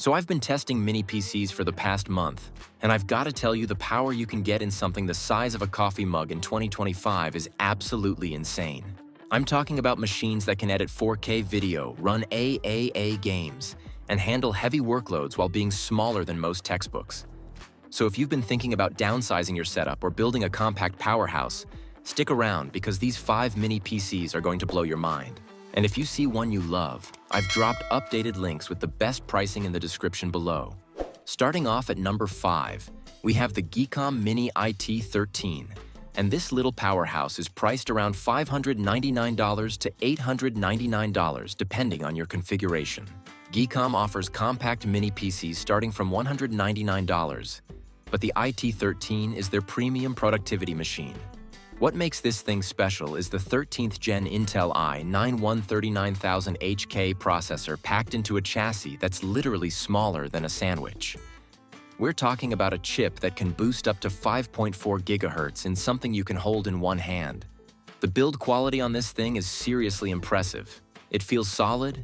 So I've been testing mini PCs for the past month, and I've got to tell you the power you can get in something the size of a coffee mug in 2025 is absolutely insane. I'm talking about machines that can edit 4K video, run AAA games, and handle heavy workloads while being smaller than most textbooks. So if you've been thinking about downsizing your setup or building a compact powerhouse, stick around because these 5 mini PCs are going to blow your mind. And if you see one you love, I've dropped updated links with the best pricing in the description below. Starting off at number 5, we have the Geekom Mini IT13. And this little powerhouse is priced around $599 to $899 depending on your configuration. Geekom offers compact mini PCs starting from $199, but the IT13 is their premium productivity machine. What makes this thing special is the 13th Gen Intel i9-13900HK processor packed into a chassis that's literally smaller than a sandwich. We're talking about a chip that can boost up to 5.4 GHz in something you can hold in one hand. The build quality on this thing is seriously impressive. It feels solid,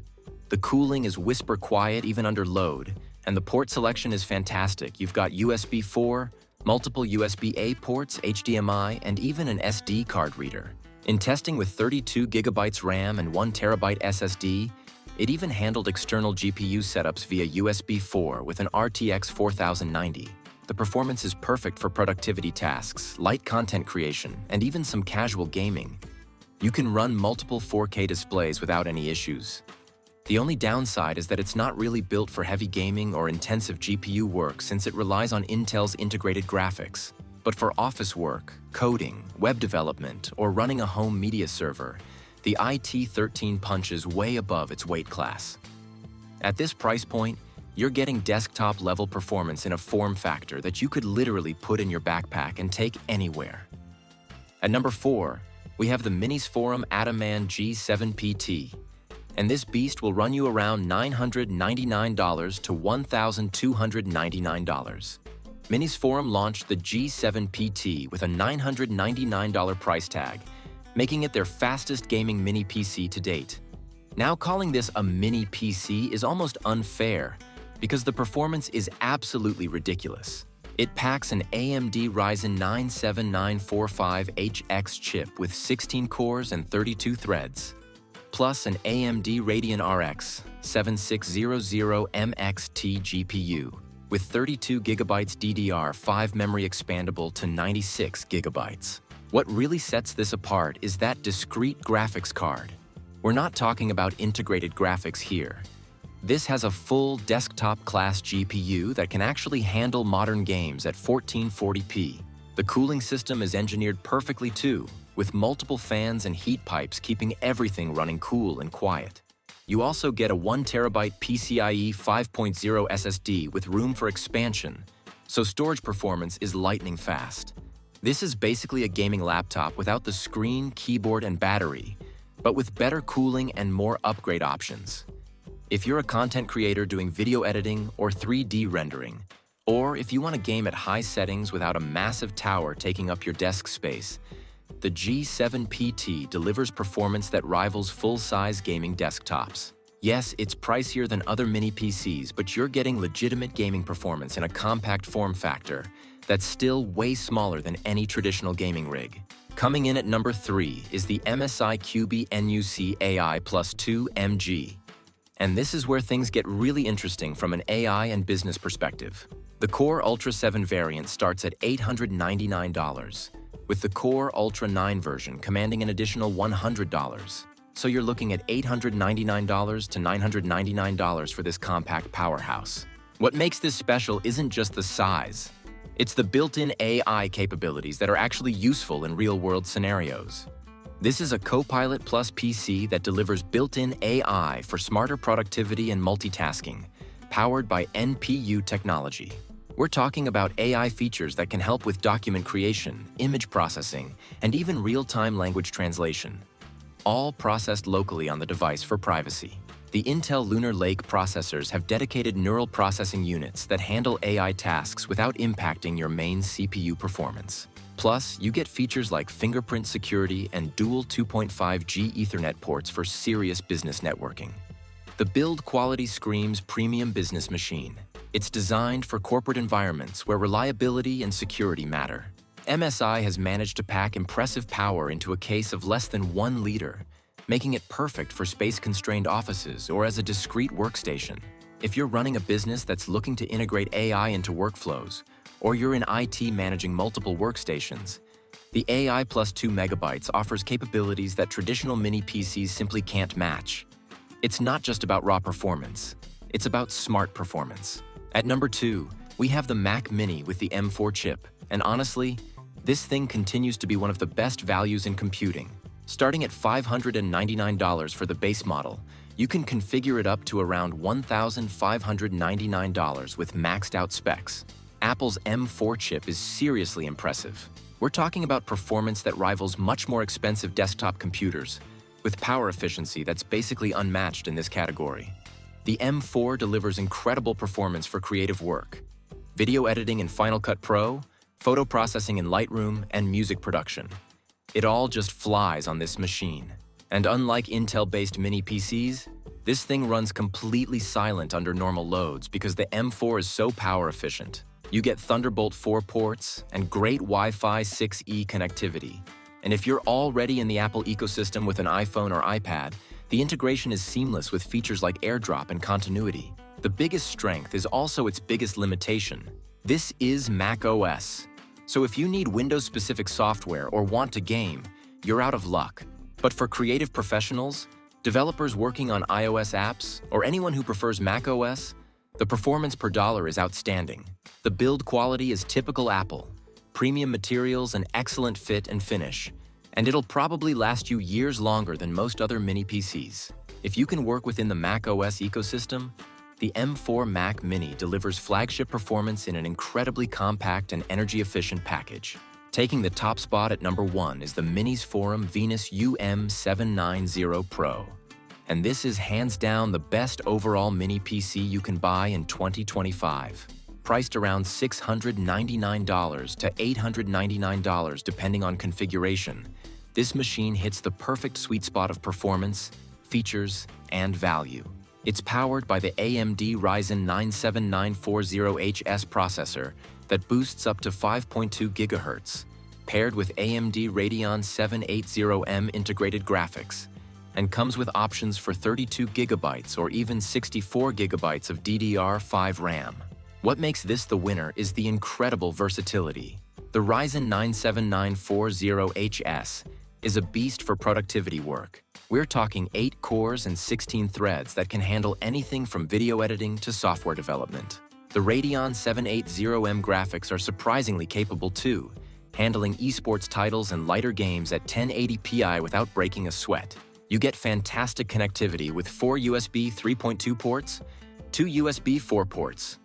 the cooling is whisper quiet even under load, and the port selection is fantastic. You've got USB 4, multiple USB-A ports, HDMI, and even an SD card reader. In testing with 32 GB RAM and 1 TB SSD, it even handled external GPU setups via USB 4 with an RTX 4090. The performance is perfect for productivity tasks, light content creation, and even some casual gaming. You can run multiple 4K displays without any issues. The only downside is that it's not really built for heavy gaming or intensive GPU work since it relies on Intel's integrated graphics. But for office work, coding, web development, or running a home media server, the IT13 punches way above its weight class. At this price point, you're getting desktop-level performance in a form factor that you could literally put in your backpack and take anywhere. At number 4, we have the Minisforum AtomMan G7 PT. And this beast will run you around $999 to $1,299. Minisforum launched the G7 PT with a $999 price tag, making it their fastest gaming mini PC to date. Now calling this a mini PC is almost unfair because the performance is absolutely ridiculous. It packs an AMD Ryzen 9 7945HX chip with 16 cores and 32 threads, plus an AMD Radeon RX 7600MXT GPU with 32 GB DDR5 memory expandable to 96 GB. What really sets this apart is that discrete graphics card. We're not talking about integrated graphics here. This has a full desktop-class GPU that can actually handle modern games at 1440p. The cooling system is engineered perfectly too, with multiple fans and heat pipes keeping everything running cool and quiet. You also get a 1 TB PCIe 5.0 SSD with room for expansion, so storage performance is lightning fast. This is basically a gaming laptop without the screen, keyboard, and battery, but with better cooling and more upgrade options. If you're a content creator doing video editing or 3D rendering, or if you want to game at high settings without a massive tower taking up your desk space, the G7 PT delivers performance that rivals full-size gaming desktops. Yes, it's pricier than other mini PCs, but you're getting legitimate gaming performance in a compact form factor that's still way smaller than any traditional gaming rig. Coming in at number 3 is the MSI Cubi NUC AI Plus 2 MG. And this is where things get really interesting from an AI and business perspective. The Core Ultra 7 variant starts at $899, with the Core Ultra 9 version commanding an additional $100. So you're looking at $899 to $999 for this compact powerhouse. What makes this special isn't just the size. It's the built-in AI capabilities that are actually useful in real-world scenarios. This is a Copilot Plus PC that delivers built-in AI for smarter productivity and multitasking, powered by NPU technology. We're talking about AI features that can help with document creation, image processing, and even real-time language translation, all processed locally on the device for privacy. The Intel Lunar Lake processors have dedicated neural processing units that handle AI tasks without impacting your main CPU performance. Plus, you get features like fingerprint security and dual 2.5G Ethernet ports for serious business networking. The build quality screams premium business machine. It's designed for corporate environments where reliability and security matter. MSI has managed to pack impressive power into a case of less than 1 liter, making it perfect for space-constrained offices or as a discrete workstation. If you're running a business that's looking to integrate AI into workflows, or you're in IT managing multiple workstations, the AI plus 2 megabytes offers capabilities that traditional mini PCs simply can't match. It's not just about raw performance, it's about smart performance. At number 2, we have the Mac Mini with the M4 chip, and honestly, this thing continues to be one of the best values in computing. Starting at $599 for the base model, you can configure it up to around $1,599 with maxed out specs. Apple's M4 chip is seriously impressive. We're talking about performance that rivals much more expensive desktop computers, with power efficiency that's basically unmatched in this category. The M4 delivers incredible performance for creative work, video editing in Final Cut Pro, photo processing in Lightroom, and music production. It all just flies on this machine. And unlike Intel-based mini PCs, this thing runs completely silent under normal loads because the M4 is so power efficient. You get Thunderbolt 4 ports and great Wi-Fi 6E connectivity. And if you're already in the Apple ecosystem with an iPhone or iPad, the integration is seamless with features like AirDrop and continuity. The biggest strength is also its biggest limitation. This is Mac OS. So if you need Windows-specific software or want to game, you're out of luck. But for creative professionals, developers working on iOS apps, or anyone who prefers Mac OS, the performance per dollar is outstanding. The build quality is typical Apple, premium materials and excellent fit and finish, and it'll probably last you years longer than most other mini PCs. If you can work within the Mac OS ecosystem, the M4 Mac Mini delivers flagship performance in an incredibly compact and energy-efficient package. Taking the top spot at number 1 is the Minisforum Venus UM790 Pro. And this is hands down the best overall mini PC you can buy in 2025. Priced around $699 to $899 depending on configuration, this machine hits the perfect sweet spot of performance, features, and value. It's powered by the AMD Ryzen 9 7940HS processor that boosts up to 5.2 GHz, paired with AMD Radeon 780M integrated graphics, and comes with options for 32 GB or even 64 GB of DDR5 RAM. What makes this the winner is the incredible versatility. The Ryzen 9 7940HS is a beast for productivity work. We're talking 8 cores and 16 threads that can handle anything from video editing to software development. The Radeon 780M graphics are surprisingly capable too, handling esports titles and lighter games at 1080p without breaking a sweat. You get fantastic connectivity with 4 USB 3.2 ports, 2 USB 4 ports,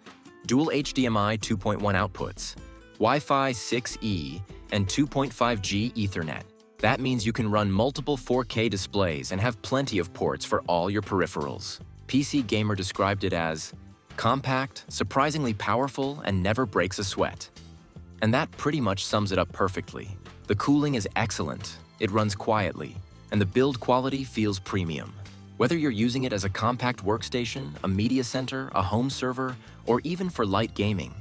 dual HDMI 2.1 outputs, Wi-Fi 6E, and 2.5G Ethernet. That means you can run multiple 4K displays and have plenty of ports for all your peripherals. PC Gamer described it as compact, surprisingly powerful, and never breaks a sweat. And that pretty much sums it up perfectly. The cooling is excellent, it runs quietly, and the build quality feels premium. Whether you're using it as a compact workstation, a media center, a home server, or even for light gaming,